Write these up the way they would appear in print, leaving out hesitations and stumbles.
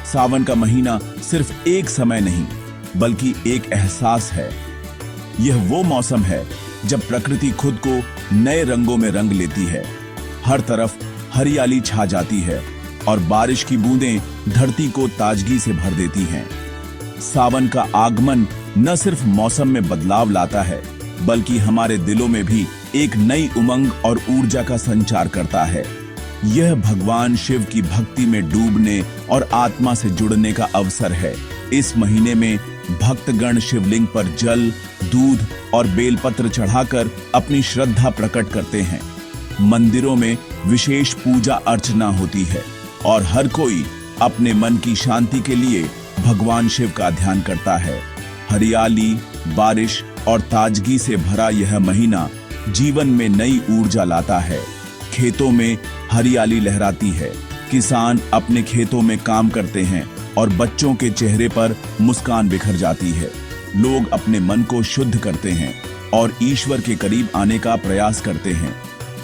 सावन का महीना सिर्फ एक समय नहीं बल्कि एक एहसास है। यह वो मौसम है जब प्रकृति खुद को नए रंगों में रंग लेती है। हर तरफ हरियाली छा जाती है और बारिश की बूंदें धरती को ताजगी से भर देती हैं। सावन का आगमन न सिर्फ मौसम में बदलाव लाता है बल्कि हमारे दिलों में भी एक नई उमंग और ऊर्जा का संचार करता है। यह भगवान शिव की भक्ति में डूबने और आत्मा से जुड़ने का अवसर है। इस महीने में भक्तगण शिवलिंग पर जल, दूध और बेलपत्र चढ़ाकर अपनी श्रद्धा प्रकट करते हैं। मंदिरों में विशेष पूजा अर्चना होती है और हर कोई अपने मन की शांति के लिए भगवान शिव का ध्यान करता है। हरियाली, बारिश और ताजगी से भरा यह महीना जीवन में नई ऊर्जा लाता है। खेतों में हरियाली लहराती है, किसान अपने खेतों में काम करते हैं और बच्चों के चेहरे पर मुस्कान बिखर जाती है। लोग अपने मन को शुद्ध करते हैं और ईश्वर के करीब आने का प्रयास करते हैं।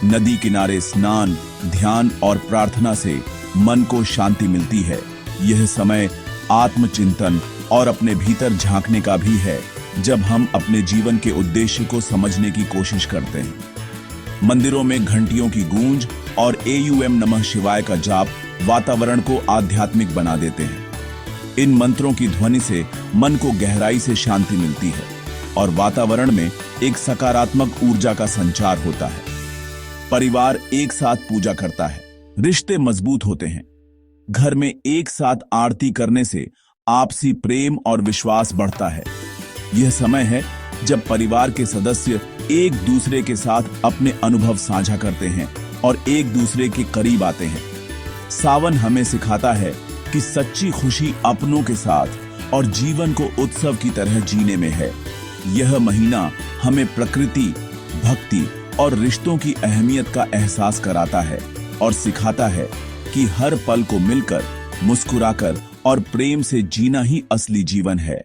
नदी किनारे स्नान, ध्यान और प्रार्थना से मन को शांति मिलती है। यह समय आत्मचिंतन और अपने भीतर झांकने का भी है, जब हम अपने जीवन के उद्देश्य को समझने की कोशिश करते हैं। मंदिरों में घंटियों की गूंज और एयूएम नमः शिवाय का जाप वातावरण को आध्यात्मिक बना देते हैं। इन मंत्रों की ध्वनि से मन को गहराई से शांति मिलती है और वातावरण में एक सकारात्मक ऊर्जा का संचार होता है। परिवार एक साथ पूजा करता है, रिश्ते मजबूत होते हैं। घर में एक साथ आरती करने से आपसी प्रेम और विश्वास बढ़ता है। यह समय है जब परिवार के सदस्य एक दूसरे के साथ अपने अनुभव साझा करते हैं और एक दूसरे के करीब आते हैं। सावन हमें सिखाता है कि सच्ची खुशी अपनों के साथ और जीवन को उत्सव की तरह जीने में है। यह महीना हमें प्रकृति, भक्ति और रिश्तों की अहमियत का एहसास कराता है और सिखाता है कि हर पल को मिलकर, मुस्कुराकर और प्रेम से जीना ही असली जीवन है।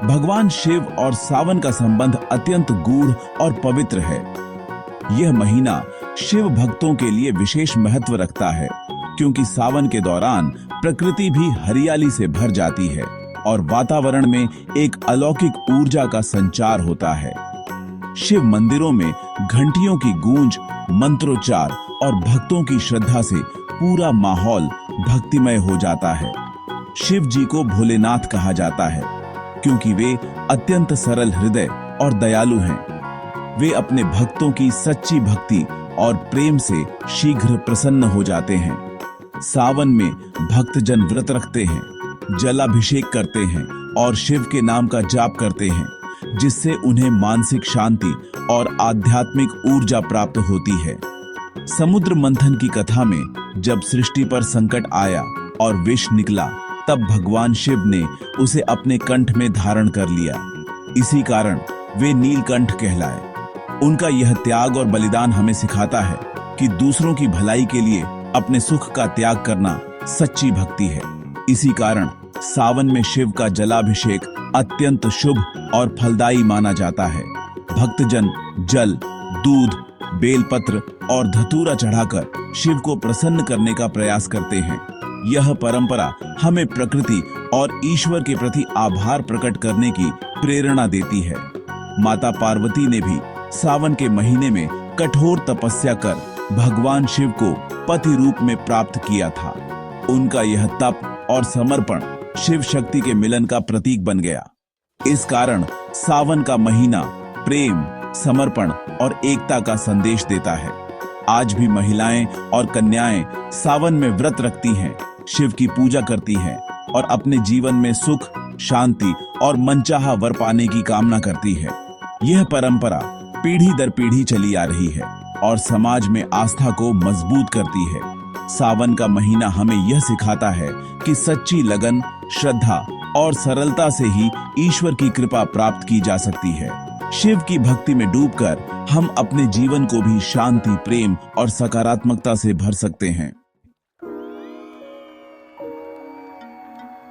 भगवान शिव और सावन का संबंध अत्यंत गूढ़ और पवित्र है। यह महीना शिव भक्तों के लिए विशेष महत्व रखता है, क्योंकि सावन के दौरान प्रकृति भी हरियाली से भर जाती है और वातावरण में एक अलौकिक ऊर्जा का संचार होता है। शिव मंदिरों में घंटियों की गूंज, मंत्रोच्चार और भक्तों की श्रद्धा से पूरा माहौल भक्तिमय हो जाता है। शिव जी को भोलेनाथ कहा जाता है क्योंकि वे अत्यंत सरल हृदय और दयालु हैं। वे अपने भक्तों की सच्ची भक्ति और प्रेम से शीघ्र प्रसन्न हो जाते हैं। सावन में भक्तजन व्रत रखते हैं, जलाभिषेक करते हैं और शिव के नाम का जाप करते हैं, जिससे उन्हें मानसिक शांति और आध्यात्मिक ऊर्जा प्राप्त होती है। समुद्र मंथन की कथा में जब सृष्टि पर संकट आया और विष निकला, तब भगवान शिव ने उसे अपने कंठ में धारण कर लिया। इसी कारण वे नीलकंठ कहलाए। उनका यह त्याग और बलिदान हमें सिखाता है कि दूसरों की भलाई के लिए अपने सुख का त्याग करना सच्ची भक्ति है। इसी कारण सावन में शिव का जलाभिषेक अत्यंत शुभ और फलदायी माना जाता है। भक्तजन जल, दूध, बेलपत्र और धतूरा चढ़ाकर शिव को प्रसन्न करने का प्रयास करते हैं। यह परंपरा हमें प्रकृति और ईश्वर के प्रति आभार प्रकट करने की प्रेरणा देती है। माता पार्वती ने भी सावन के महीने में कठोर तपस्या कर भगवान शिव को पति रूप में प्राप्त किया था। उनका यह तप और समर्पण शिव शक्ति के मिलन का प्रतीक बन गया। इस कारण सावन का महीना प्रेम, समर्पण और एकता का संदेश देता है। आज भी महिलाएं और कन्याएं सावन में व्रत रखती हैं, शिव की पूजा करती हैं और अपने जीवन में सुख, शांति और मनचाहा वर पाने की कामना करती है। यह परंपरा पीढ़ी दर पीढ़ी चली आ रही है और समाज में आस्था को मजबूत करती है। सावन का महीना हमें यह सिखाता है कि सच्ची लगन, श्रद्धा और सरलता से ही ईश्वर की कृपा प्राप्त की जा सकती है। शिव की भक्ति में डूबकर हम अपने जीवन को भी शांति, प्रेम और सकारात्मकता से भर सकते हैं।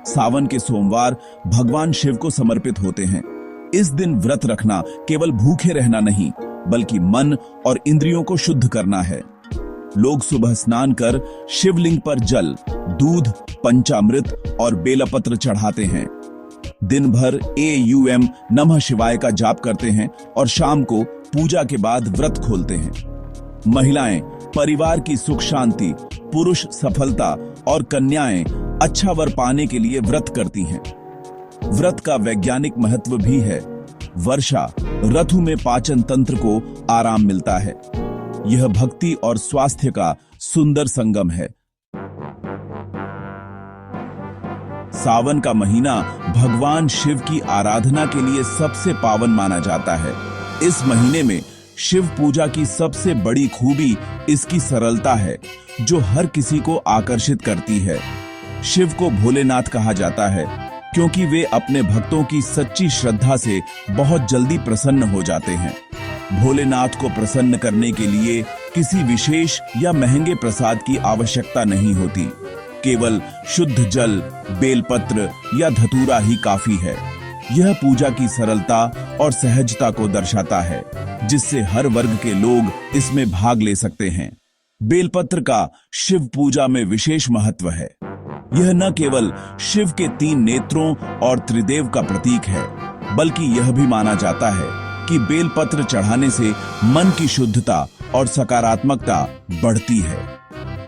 सावन के सोमवार भगवान शिव को समर्पित होते हैं। इस दिन व्रत रखना केवल भूखे रहना नहीं, बल्कि मन और इंद्रियों को शुद्ध करना है। लोग सुबह स्नान कर शिवलिंग पर जल, दूध, पंचामृत और बेलपत्र चढ़ाते हैं। दिन भर AUM नमः शिवाय का जाप करते हैं और शाम को पूजा के बाद व्रत खोलते हैं। महिलाएं परिवार की सुख शांति, पुरुष सफलता और कन्याएं अच्छा वर पाने के लिए व्रत करती हैं। व्रत का वैज्ञानिक महत्व भी है। वर्षा ऋतु में पाचन तंत्र को आराम मिलता है। यह भक्ति और स्वास्थ्य का सुंदर संगम है। सावन का महीना भगवान शिव की आराधना के लिए सबसे पावन माना जाता है। इस महीने में शिव पूजा की सबसे बड़ी खूबी इसकी सरलता है, जो हर किसी को आकर्षित करती है। शिव को भोलेनाथ कहा जाता है क्योंकि वे अपने भक्तों की सच्ची श्रद्धा से बहुत जल्दी प्रसन्न हो जाते हैं। भोलेनाथ को प्रसन्न करने के लिए किसी विशेष या महंगे प्रसाद की आवश्यकता नहीं होती। केवल शुद्ध जल, बेलपत्र या धतूरा ही काफी है। यह पूजा की सरलता और सहजता को दर्शाता है, जिससे हर वर्ग के लोग इसमें भाग ले सकते हैं। बेलपत्र का शिव पूजा में विशेष महत्व है। यह न केवल शिव के 3 नेत्रों और त्रिदेव का प्रतीक है, बल्कि यह भी माना जाता है कि बेलपत्र चढ़ाने से मन की शुद्धता और सकारात्मकता बढ़ती है।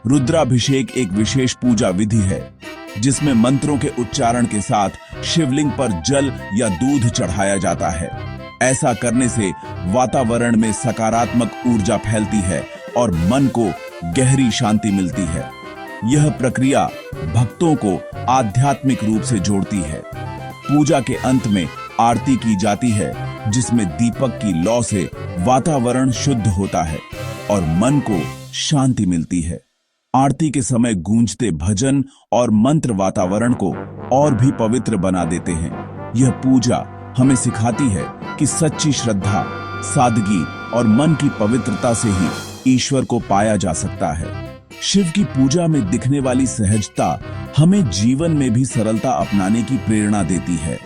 रुद्राभिषेक एक विशेष पूजा विधि है, जिसमें मंत्रों के उच्चारण के साथ शिवलिंग पर जल या दूध चढ़ाया जाता है। ऐसा करने से वातावरण में सकारात्मक ऊर्जा फैलती है और मन को गहरी शांति मिलती है। यह प्रक्रिया भक्तों को आध्यात्मिक रूप से जोड़ती है। पूजा के अंत में आरती की जाती है, जिसमें दीपक की लौ से वातावरण शुद्ध होता है और मन को शांति मिलती है। आरती के समय गूंजते भजन और मंत्र वातावरण को और भी पवित्र बना देते हैं। यह पूजा हमें सिखाती है कि सच्ची श्रद्धा, सादगी और मन की पवित्रता से ही ईश्वर को पाया जा सकता है। शिव की पूजा में दिखने वाली सहजता हमें जीवन में भी सरलता अपनाने की प्रेरणा देती है।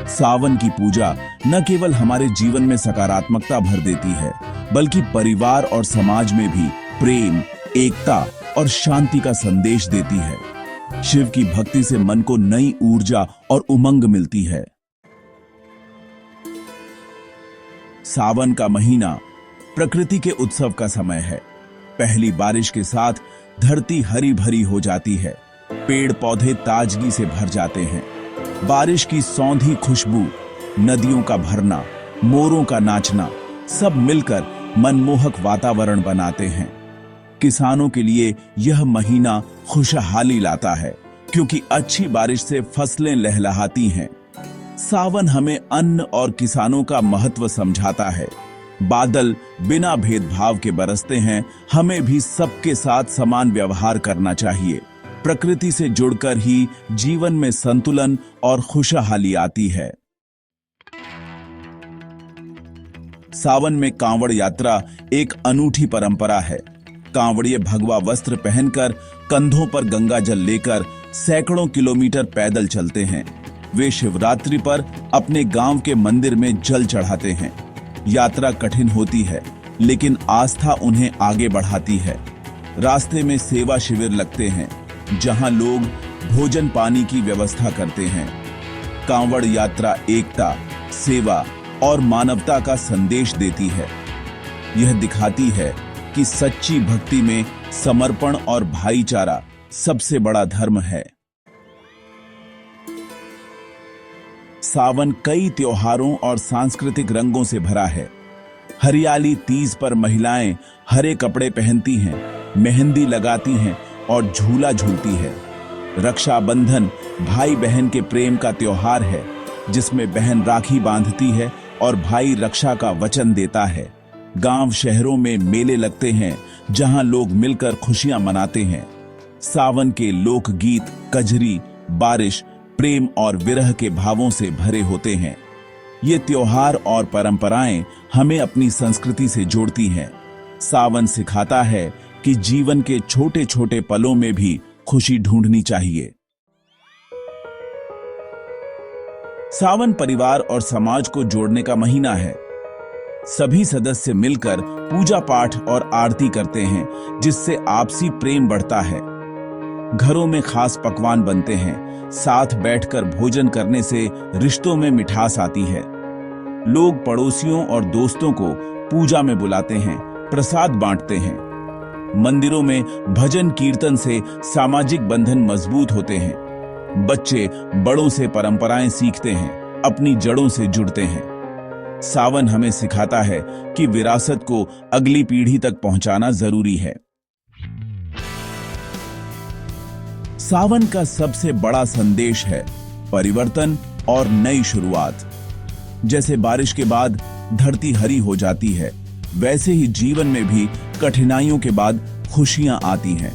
सावन की पूजा न केवल हमारे जीवन में सकारात्मकता भर देती है, बल्कि परिवार और समाज में भी प्रेम, एकता और शांति का संदेश देती है। शिव की भक्ति से मन को नई ऊर्जा और उमंग मिलती है। सावन का महीना प्रकृति के उत्सव का समय है। पहली बारिश के साथ धरती हरी भरी हो जाती है। पेड़ पौधे ताजगी से भर जाते हैं। बारिश की सौंधी खुशबू, नदियों का भरना, मोरों का नाचना, सब मिलकर मनमोहक वातावरण बनाते हैं। किसानों के लिए यह महीना खुशहाली लाता है, क्योंकि अच्छी बारिश से फसलें लहलहाती हैं। सावन हमें अन्न और किसानों का महत्व समझाता है। बादल बिना भेदभाव के बरसते हैं। हमें भी सबके साथ समान व्यवहार करना चाहिए। प्रकृति से जुड़कर ही जीवन में संतुलन और खुशहाली आती है। सावन में कांवड़ यात्रा एक अनूठी परंपरा है। कांवड़िए भगवा वस्त्र पहनकर कंधों पर गंगा जल लेकर सैकड़ों किलोमीटर पैदल चलते हैं। वे शिवरात्रि पर अपने गांव के मंदिर में जल चढ़ाते हैं। यात्रा कठिन होती है, लेकिन आस्था उन्हें आगे बढ़ाती है। रास्ते में सेवा शिविर लगते हैं, जहां लोग भोजन पानी की व्यवस्था करते हैं। कांवड़ यात्रा एकता, सेवा और मानवता का संदेश देती है। यह दिखाती है कि सच्ची भक्ति में समर्पण और भाईचारा सबसे बड़ा धर्म है। सावन कई त्योहारों और सांस्कृतिक रंगों से भरा है। हरियाली तीज पर महिलाएं हरे कपड़े पहनती हैं, मेहंदी लगाती हैं और झूला झूलती है। रक्षाबंधन भाई बहन के प्रेम का त्योहार है, जिसमें बहन राखी बांधती है और भाई रक्षा का वचन देता है। गांव शहरों में मेले लगते हैं, जहां लोग मिलकर खुशियां मनाते हैं। सावन के लोकगीत, कजरी, बारिश, प्रेम और विरह के भावों से भरे होते हैं। ये त्योहार और परंपराएं हमें अपनी संस्कृति से जोड़ती हैं। सावन सिखाता है कि जीवन के छोटे छोटे पलों में भी खुशी ढूंढनी चाहिए। सावन परिवार और समाज को जोड़ने का महीना है। सभी सदस्य मिलकर पूजा पाठ और आरती करते हैं, जिससे आपसी प्रेम बढ़ता है। घरों में खास पकवान बनते हैं। साथ बैठकर भोजन करने से रिश्तों में मिठास आती है। लोग पड़ोसियों और दोस्तों को पूजा में बुलाते हैं, प्रसाद बांटते हैं। मंदिरों में भजन कीर्तन से सामाजिक बंधन मजबूत होते हैं। बच्चे बड़ों से परंपराएं सीखते हैं, अपनी जड़ों से जुड़ते हैं। सावन हमें सिखाता है कि विरासत को अगली पीढ़ी तक पहुंचाना जरूरी है। सावन का सबसे बड़ा संदेश है परिवर्तन और नई शुरुआत। जैसे बारिश के बाद धरती हरी हो जाती है, वैसे ही जीवन में भी कठिनाइयों के बाद खुशियां आती हैं।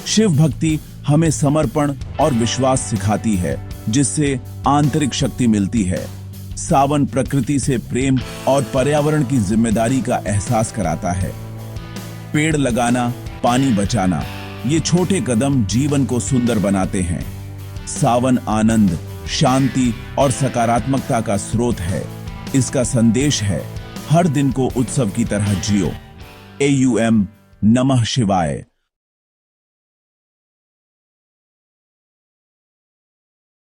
शिव भक्ति हमें समर्पण और विश्वास सिखाती है, जिससे आंतरिक शक्ति मिलती है। सावन प्रकृति से प्रेम और पर्यावरण की जिम्मेदारी का एहसास कराता है। पेड़ लगाना, पानी बचाना, ये छोटे कदम जीवन को सुंदर बनाते हैं। सावन आनंद, शांति और सकारात्मकता का स्रोत है। इसका संदेश है, हर दिन को उत्सव की तरह जियो। AUM नमः शिवाय।